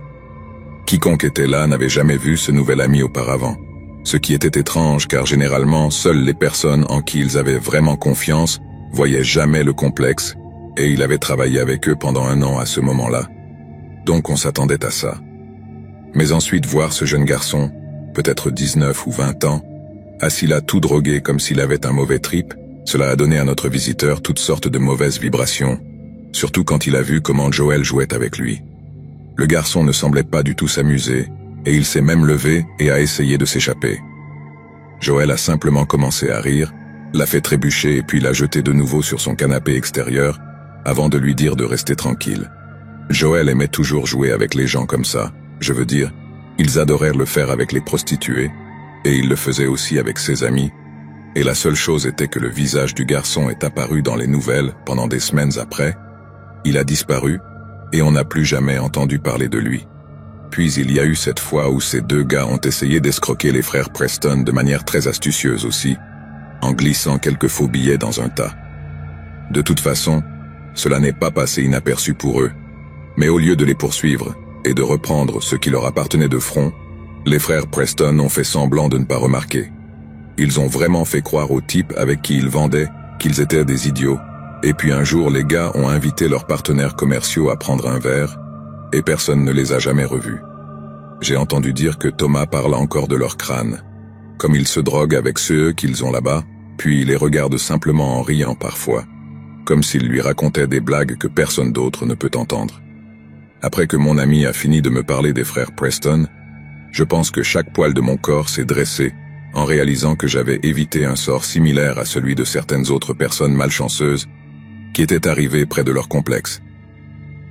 Quiconque était là n'avait jamais vu ce nouvel ami auparavant. Ce qui était étrange car généralement, seules les personnes en qui ils avaient vraiment confiance voyait jamais le complexe, et il avait travaillé avec eux pendant 1 an à ce moment-là. Donc on s'attendait à ça. Mais ensuite voir ce jeune garçon, peut-être 19 ou 20 ans, assis là tout drogué comme s'il avait un mauvais trip, cela a donné à notre visiteur toutes sortes de mauvaises vibrations, surtout quand il a vu comment Joel jouait avec lui. Le garçon ne semblait pas du tout s'amuser, et il s'est même levé et a essayé de s'échapper. Joel a simplement commencé à rire, l'a fait trébucher et puis l'a jeté de nouveau sur son canapé extérieur, avant de lui dire de rester tranquille. Joel aimait toujours jouer avec les gens comme ça, je veux dire, ils adorèrent le faire avec les prostituées, et il le faisait aussi avec ses amis, et la seule chose était que le visage du garçon est apparu dans les nouvelles pendant des semaines après, il a disparu, et on n'a plus jamais entendu parler de lui. Puis il y a eu cette fois où ces 2 gars ont essayé d'escroquer les frères Preston de manière très astucieuse aussi, en glissant quelques faux billets dans un tas. De toute façon, cela n'est pas passé inaperçu pour eux, mais au lieu de les poursuivre et de reprendre ce qui leur appartenait de front, les frères Preston ont fait semblant de ne pas remarquer. Ils ont vraiment fait croire aux types avec qui ils vendaient qu'ils étaient des idiots, et puis un jour les gars ont invité leurs partenaires commerciaux à prendre un verre, et personne ne les a jamais revus. J'ai entendu dire que Thomas parle encore de leur crâne, comme ils se droguent avec ceux qu'ils ont là-bas, puis ils les regardent simplement en riant parfois, comme s'ils lui racontaient des blagues que personne d'autre ne peut entendre. Après que mon ami a fini de me parler des frères Preston, je pense que chaque poil de mon corps s'est dressé en réalisant que j'avais évité un sort similaire à celui de certaines autres personnes malchanceuses qui étaient arrivées près de leur complexe.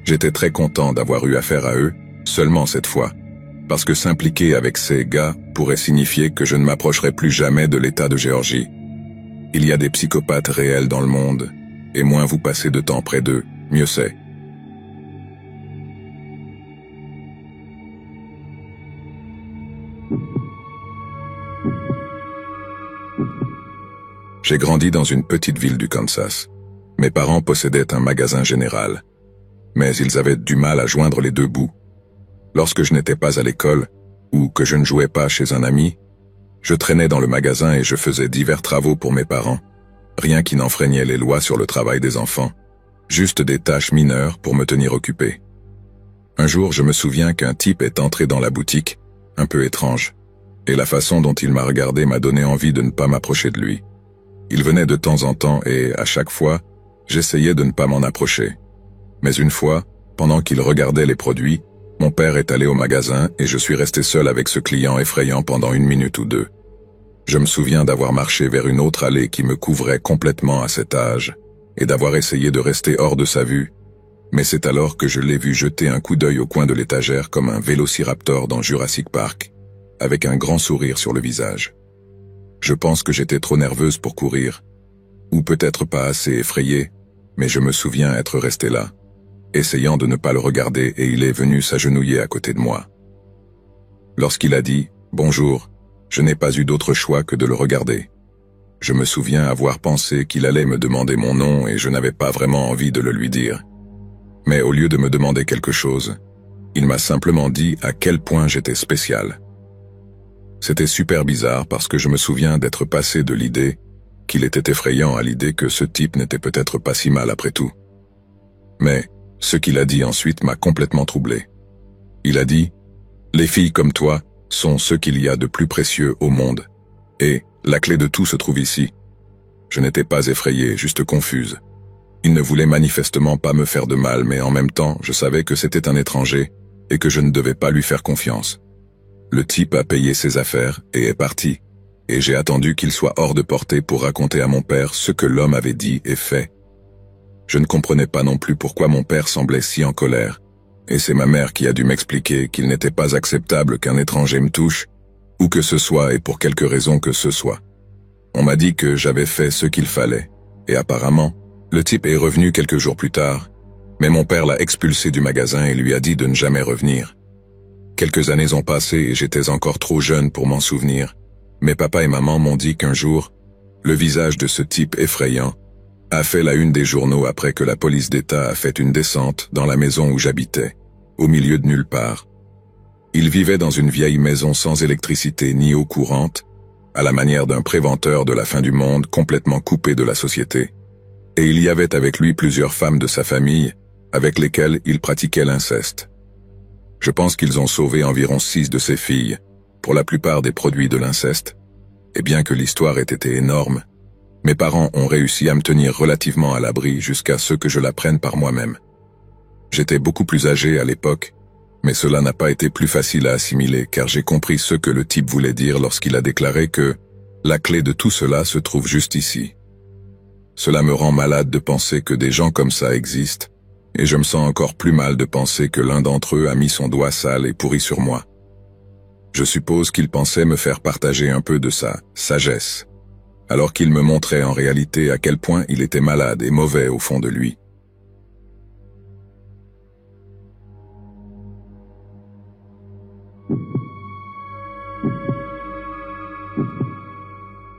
J'étais très content d'avoir eu affaire à eux, seulement cette fois, parce que s'impliquer avec ces gars pourrait signifier que je ne m'approcherai plus jamais de l'État de Géorgie. Il y a des psychopathes réels dans le monde, et moins vous passez de temps près d'eux, mieux c'est. J'ai grandi dans une petite ville du Kansas. Mes parents possédaient un magasin général, mais ils avaient du mal à joindre les 2 bouts. Lorsque je n'étais pas à l'école, ou que je ne jouais pas chez un ami, je traînais dans le magasin et je faisais divers travaux pour mes parents, rien qui n'enfreignait les lois sur le travail des enfants, juste des tâches mineures pour me tenir occupé. Un jour, je me souviens qu'un type est entré dans la boutique, un peu étrange, et la façon dont il m'a regardé m'a donné envie de ne pas m'approcher de lui. Il venait de temps en temps et, à chaque fois, j'essayais de ne pas m'en approcher. Mais une fois, pendant qu'il regardait les produits, mon père est allé au magasin et je suis resté seul avec ce client effrayant pendant 1 minute ou 2. Je me souviens d'avoir marché vers une autre allée qui me couvrait complètement à cet âge et d'avoir essayé de rester hors de sa vue, mais c'est alors que je l'ai vu jeter un coup d'œil au coin de l'étagère comme un vélociraptor dans Jurassic Park, avec un grand sourire sur le visage. Je pense que j'étais trop nerveuse pour courir, ou peut-être pas assez effrayée, mais je me souviens être resté là, essayant de ne pas le regarder et il est venu s'agenouiller à côté de moi. Lorsqu'il a dit « Bonjour », je n'ai pas eu d'autre choix que de le regarder. Je me souviens avoir pensé qu'il allait me demander mon nom et je n'avais pas vraiment envie de le lui dire. Mais au lieu de me demander quelque chose, il m'a simplement dit à quel point j'étais spécial. C'était super bizarre parce que je me souviens d'être passé de l'idée qu'il était effrayant à l'idée que ce type n'était peut-être pas si mal après tout. Mais ce qu'il a dit ensuite m'a complètement troublé. Il a dit « Les filles comme toi sont ce qu'il y a de plus précieux au monde, et la clé de tout se trouve ici. » Je n'étais pas effrayé, juste confuse. Il ne voulait manifestement pas me faire de mal, mais en même temps, je savais que c'était un étranger et que je ne devais pas lui faire confiance. Le type a payé ses affaires et est parti, et j'ai attendu qu'il soit hors de portée pour raconter à mon père ce que l'homme avait dit et fait. Je ne comprenais pas non plus pourquoi mon père semblait si en colère, et c'est ma mère qui a dû m'expliquer qu'il n'était pas acceptable qu'un étranger me touche, où que ce soit et pour quelque raison que ce soit. On m'a dit que j'avais fait ce qu'il fallait, et apparemment, le type est revenu quelques jours plus tard, mais mon père l'a expulsé du magasin et lui a dit de ne jamais revenir. Quelques années ont passé et j'étais encore trop jeune pour m'en souvenir, mais papa et maman m'ont dit qu'un jour, le visage de ce type effrayant a fait la une des journaux après que la police d'État a fait une descente dans la maison où j'habitais, au milieu de nulle part. Il vivait dans une vieille maison sans électricité ni eau courante, à la manière d'un préventeur de la fin du monde complètement coupé de la société. Et il y avait avec lui plusieurs femmes de sa famille, avec lesquelles il pratiquait l'inceste. Je pense qu'ils ont sauvé environ 6 de ses filles, pour la plupart des produits de l'inceste, et bien que l'histoire ait été énorme, mes parents ont réussi à me tenir relativement à l'abri jusqu'à ce que je l'apprenne par moi-même. J'étais beaucoup plus âgé à l'époque, mais cela n'a pas été plus facile à assimiler car j'ai compris ce que le type voulait dire lorsqu'il a déclaré que la clé de tout cela se trouve juste ici. Cela me rend malade de penser que des gens comme ça existent, et je me sens encore plus mal de penser que l'un d'entre eux a mis son doigt sale et pourri sur moi. Je suppose qu'il pensait me faire partager un peu de sa sagesse, alors qu'il me montrait en réalité à quel point il était malade et mauvais au fond de lui.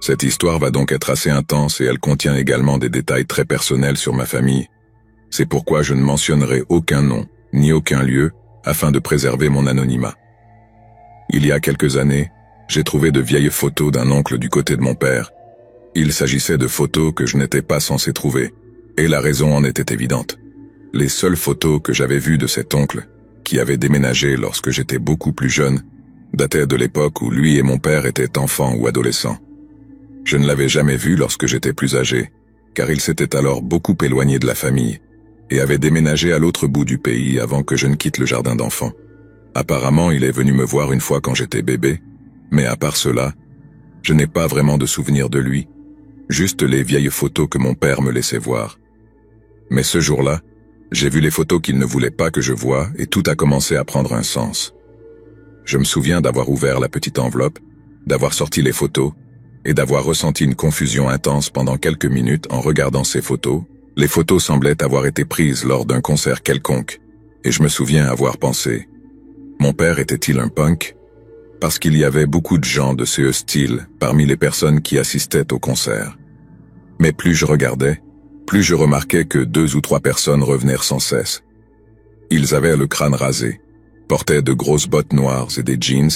Cette histoire va donc être assez intense et elle contient également des détails très personnels sur ma famille. C'est pourquoi je ne mentionnerai aucun nom, ni aucun lieu, afin de préserver mon anonymat. Il y a quelques années, j'ai trouvé de vieilles photos d'un oncle du côté de mon père. Il s'agissait de photos que je n'étais pas censé trouver, et la raison en était évidente. Les seules photos que j'avais vues de cet oncle, qui avait déménagé lorsque j'étais beaucoup plus jeune, dataient de l'époque où lui et mon père étaient enfants ou adolescents. Je ne l'avais jamais vu lorsque j'étais plus âgé, car il s'était alors beaucoup éloigné de la famille, et avait déménagé à l'autre bout du pays avant que je ne quitte le jardin d'enfants. Apparemment, il est venu me voir une fois quand j'étais bébé, mais à part cela, je n'ai pas vraiment de souvenir de lui, juste les vieilles photos que mon père me laissait voir. Mais ce jour-là, j'ai vu les photos qu'il ne voulait pas que je voie et tout a commencé à prendre un sens. Je me souviens d'avoir ouvert la petite enveloppe, d'avoir sorti les photos, et d'avoir ressenti une confusion intense pendant quelques minutes en regardant ces photos. Les photos semblaient avoir été prises lors d'un concert quelconque, et je me souviens avoir pensé, mon père était-il un punk? Parce qu'il y avait beaucoup de gens de ce style parmi les personnes qui assistaient au concert. Mais plus je regardais, plus je remarquais que 2 ou 3 personnes revenaient sans cesse. Ils avaient le crâne rasé, portaient de grosses bottes noires et des jeans,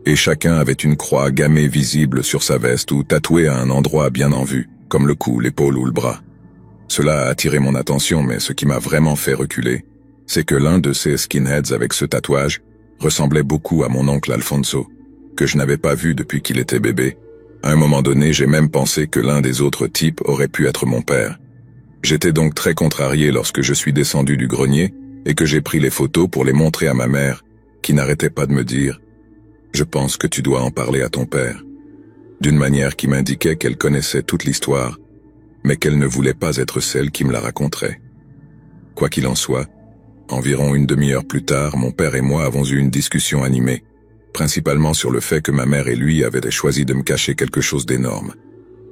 et chacun avait une croix gammée visible sur sa veste ou tatouée à un endroit bien en vue, comme le cou, l'épaule ou le bras. Cela a attiré mon attention, mais ce qui m'a vraiment fait reculer, c'est que l'un de ces skinheads avec ce tatouage ressemblait beaucoup à mon oncle Alfonso, que je n'avais pas vu depuis qu'il était bébé. À un moment donné, j'ai même pensé que l'un des autres types aurait pu être mon père. J'étais donc très contrarié lorsque je suis descendu du grenier et que j'ai pris les photos pour les montrer à ma mère, qui n'arrêtait pas de me dire « Je pense que tu dois en parler à ton père », d'une manière qui m'indiquait qu'elle connaissait toute l'histoire, mais qu'elle ne voulait pas être celle qui me la raconterait. Quoi qu'il en soit, environ une demi-heure plus tard, mon père et moi avons eu une discussion animée, principalement sur le fait que ma mère et lui avaient choisi de me cacher quelque chose d'énorme.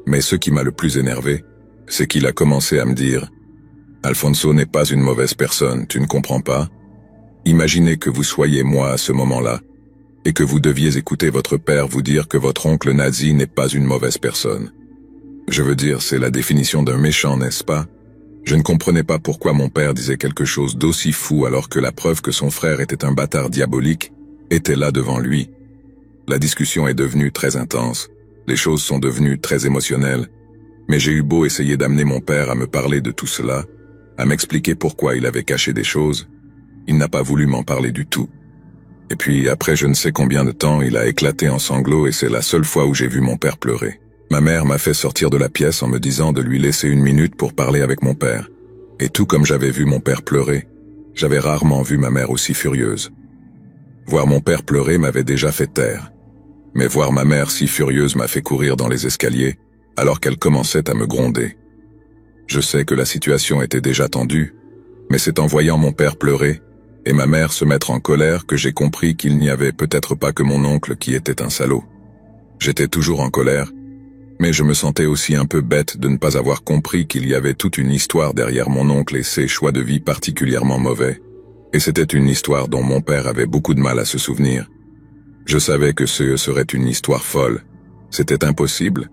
Mais ce qui m'a le plus énervé, c'est qu'il a commencé à me dire « Alfonso n'est pas une mauvaise personne, tu ne comprends pas? Imaginez que vous soyez moi à ce moment-là, et que vous deviez écouter votre père vous dire que votre oncle nazi n'est pas une mauvaise personne. Je veux dire, c'est la définition d'un méchant, n'est-ce pas? Je ne comprenais pas pourquoi mon père disait quelque chose d'aussi fou alors que la preuve que son frère était un bâtard diabolique était là devant lui. La discussion est devenue très intense, les choses sont devenues très émotionnelles, mais j'ai eu beau essayer d'amener mon père à me parler de tout cela, à m'expliquer pourquoi il avait caché des choses, il n'a pas voulu m'en parler du tout. Et puis, après je ne sais combien de temps, il a éclaté en sanglots et c'est la seule fois où j'ai vu mon père pleurer. Ma mère m'a fait sortir de la pièce en me disant de lui laisser 1 minute pour parler avec mon père. Et tout comme j'avais vu mon père pleurer, j'avais rarement vu ma mère aussi furieuse. Voir mon père pleurer m'avait déjà fait taire. Mais voir ma mère si furieuse m'a fait courir dans les escaliers, alors qu'elle commençait à me gronder. Je sais que la situation était déjà tendue, mais c'est en voyant mon père pleurer et ma mère se mettre en colère que j'ai compris qu'il n'y avait peut-être pas que mon oncle qui était un salaud. J'étais toujours en colère, mais je me sentais aussi un peu bête de ne pas avoir compris qu'il y avait toute une histoire derrière mon oncle et ses choix de vie particulièrement mauvais, et c'était une histoire dont mon père avait beaucoup de mal à se souvenir. Je savais que ce serait une histoire folle, c'était impossible,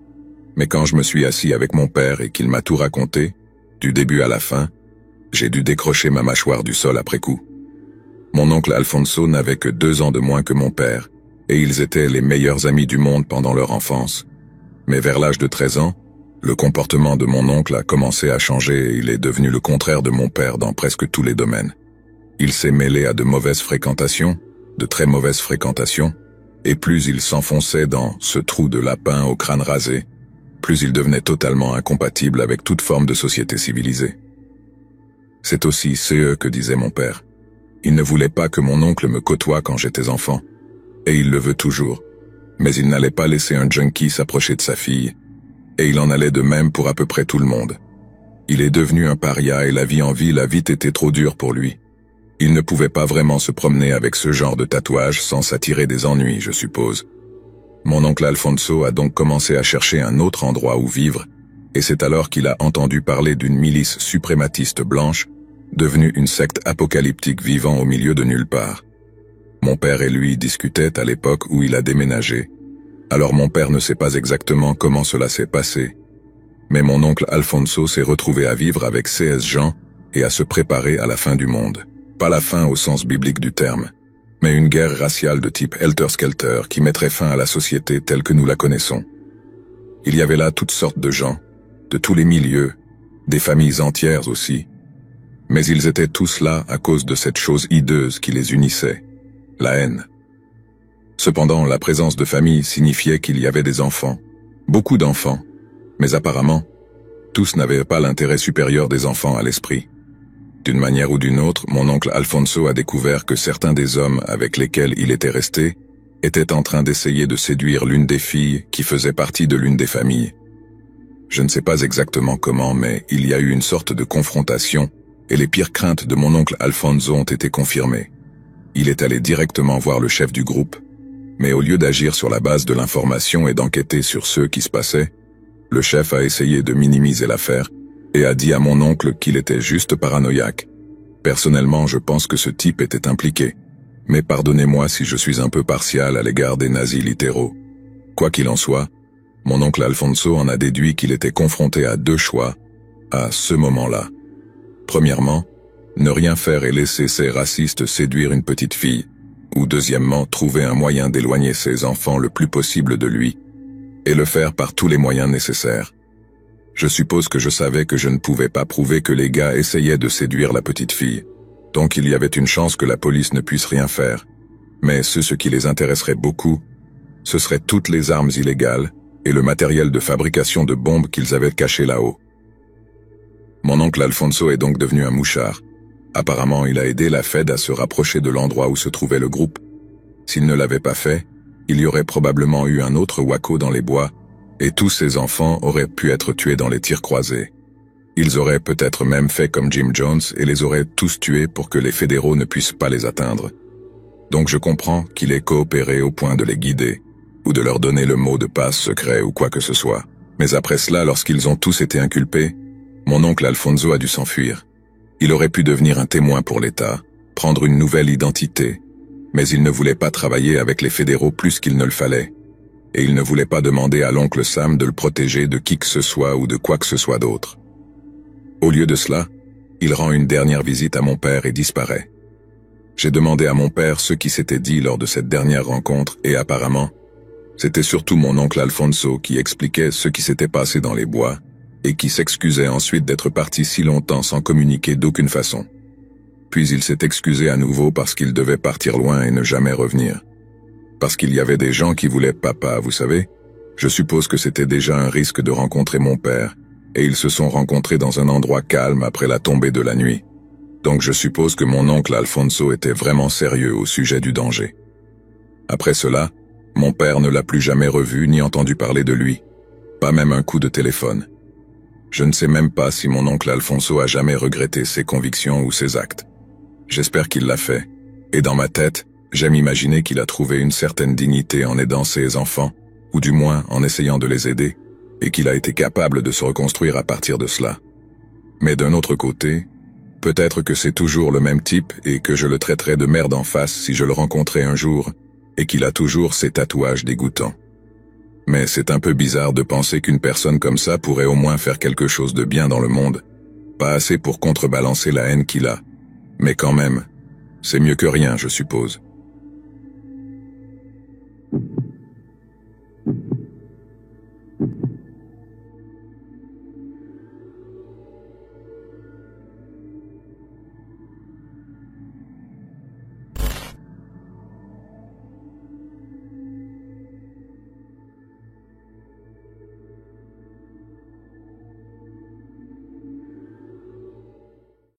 mais quand je me suis assis avec mon père et qu'il m'a tout raconté, du début à la fin, j'ai dû décrocher ma mâchoire du sol après coup. Mon oncle Alfonso n'avait que 2 ans de moins que mon père, et ils étaient les meilleurs amis du monde pendant leur enfance. Mais vers l'âge de 13 ans, Le comportement de mon oncle a commencé à changer et il est devenu le contraire de mon père dans presque tous les domaines. Il s'est mêlé à de mauvaises fréquentations, de très mauvaises fréquentations, et plus il s'enfonçait dans ce trou de lapin au crâne rasé, plus il devenait totalement incompatible avec toute forme de société civilisée. C'est aussi ce que disait mon père. Il ne voulait pas que mon oncle me côtoie quand j'étais enfant, et il le veut toujours, mais il n'allait pas laisser un junkie s'approcher de sa fille, et il en allait de même pour à peu près tout le monde. Il est devenu un paria et la vie en ville a vite été trop dure pour lui. Il ne pouvait pas vraiment se promener avec ce genre de tatouage sans s'attirer des ennuis, je suppose. Mon oncle Alfonso a donc commencé à chercher un autre endroit où vivre, et c'est alors qu'il a entendu parler d'une milice suprématiste blanche, devenue une secte apocalyptique vivant au milieu de nulle part. Mon père et lui discutaient à l'époque où il a déménagé. Alors mon père ne sait pas exactement comment cela s'est passé, mais mon oncle Alfonso s'est retrouvé à vivre avec C.S. Jean et à se préparer à la fin du monde. Pas la fin au sens biblique du terme, mais une guerre raciale de type helter-skelter qui mettrait fin à la société telle que nous la connaissons. Il y avait là toutes sortes de gens, de tous les milieux, des familles entières aussi, mais ils étaient tous là à cause de cette chose hideuse qui les unissait, la haine. Cependant, la présence de famille signifiait qu'il y avait des enfants, beaucoup d'enfants, mais apparemment, tous n'avaient pas l'intérêt supérieur des enfants à l'esprit. D'une manière ou d'une autre, mon oncle Alfonso a découvert que certains des hommes avec lesquels il était resté étaient en train d'essayer de séduire l'une des filles qui faisait partie de l'une des familles. Je ne sais pas exactement comment, mais il y a eu une sorte de confrontation et les pires craintes de mon oncle Alfonso ont été confirmées. Il est allé directement voir le chef du groupe, mais au lieu d'agir sur la base de l'information et d'enquêter sur ce qui se passait, le chef a essayé de minimiser l'affaire et a dit à mon oncle qu'il était juste paranoïaque. Personnellement, je pense que ce type était impliqué, mais pardonnez-moi si je suis un peu partial à l'égard des nazis littéraux. Quoi qu'il en soit, mon oncle Alfonso en a déduit qu'il était confronté à deux choix à ce moment-là. Premièrement, ne rien faire et laisser ces racistes séduire une petite fille, ou deuxièmement, trouver un moyen d'éloigner ses enfants le plus possible de lui, et le faire par tous les moyens nécessaires. Je suppose que je savais que je ne pouvais pas prouver que les gars essayaient de séduire la petite fille, donc il y avait une chance que la police ne puisse rien faire. Mais ce qui les intéresserait beaucoup, ce seraient toutes les armes illégales et le matériel de fabrication de bombes qu'ils avaient caché là-haut. Mon oncle Alfonso est donc devenu un mouchard. Apparemment, il a aidé la Fed à se rapprocher de l'endroit où se trouvait le groupe. S'il ne l'avait pas fait, il y aurait probablement eu un autre Waco dans les bois, et tous ses enfants auraient pu être tués dans les tirs croisés. Ils auraient peut-être même fait comme Jim Jones et les auraient tous tués pour que les fédéraux ne puissent pas les atteindre. Donc je comprends qu'il ait coopéré au point de les guider, ou de leur donner le mot de passe secret ou quoi que ce soit. Mais après cela, lorsqu'ils ont tous été inculpés, mon oncle Alfonso a dû s'enfuir. Il aurait pu devenir un témoin pour l'État, prendre une nouvelle identité, mais il ne voulait pas travailler avec les fédéraux plus qu'il ne le fallait, et il ne voulait pas demander à l'oncle Sam de le protéger de qui que ce soit ou de quoi que ce soit d'autre. Au lieu de cela, il rend une dernière visite à mon père et disparaît. J'ai demandé à mon père ce qui s'était dit lors de cette dernière rencontre et apparemment, c'était surtout mon oncle Alfonso qui expliquait ce qui s'était passé dans les bois et qui s'excusait ensuite d'être parti si longtemps sans communiquer d'aucune façon. Puis il s'est excusé à nouveau parce qu'il devait partir loin et ne jamais revenir. Parce qu'il y avait des gens qui voulaient papa, vous savez. Je suppose que c'était déjà un risque de rencontrer mon père, et ils se sont rencontrés dans un endroit calme après la tombée de la nuit. Donc je suppose que mon oncle Alfonso était vraiment sérieux au sujet du danger. Après cela, mon père ne l'a plus jamais revu ni entendu parler de lui, pas même un coup de téléphone. Je ne sais même pas si mon oncle Alfonso a jamais regretté ses convictions ou ses actes. J'espère qu'il l'a fait, et dans ma tête, j'aime imaginer qu'il a trouvé une certaine dignité en aidant ses enfants, ou du moins en essayant de les aider, et qu'il a été capable de se reconstruire à partir de cela. Mais d'un autre côté, peut-être que c'est toujours le même type et que je le traiterais de merde en face si je le rencontrais un jour, et qu'il a toujours ces tatouages dégoûtants. Mais c'est un peu bizarre de penser qu'une personne comme ça pourrait au moins faire quelque chose de bien dans le monde. Pas assez pour contrebalancer la haine qu'il a. Mais quand même, c'est mieux que rien, je suppose.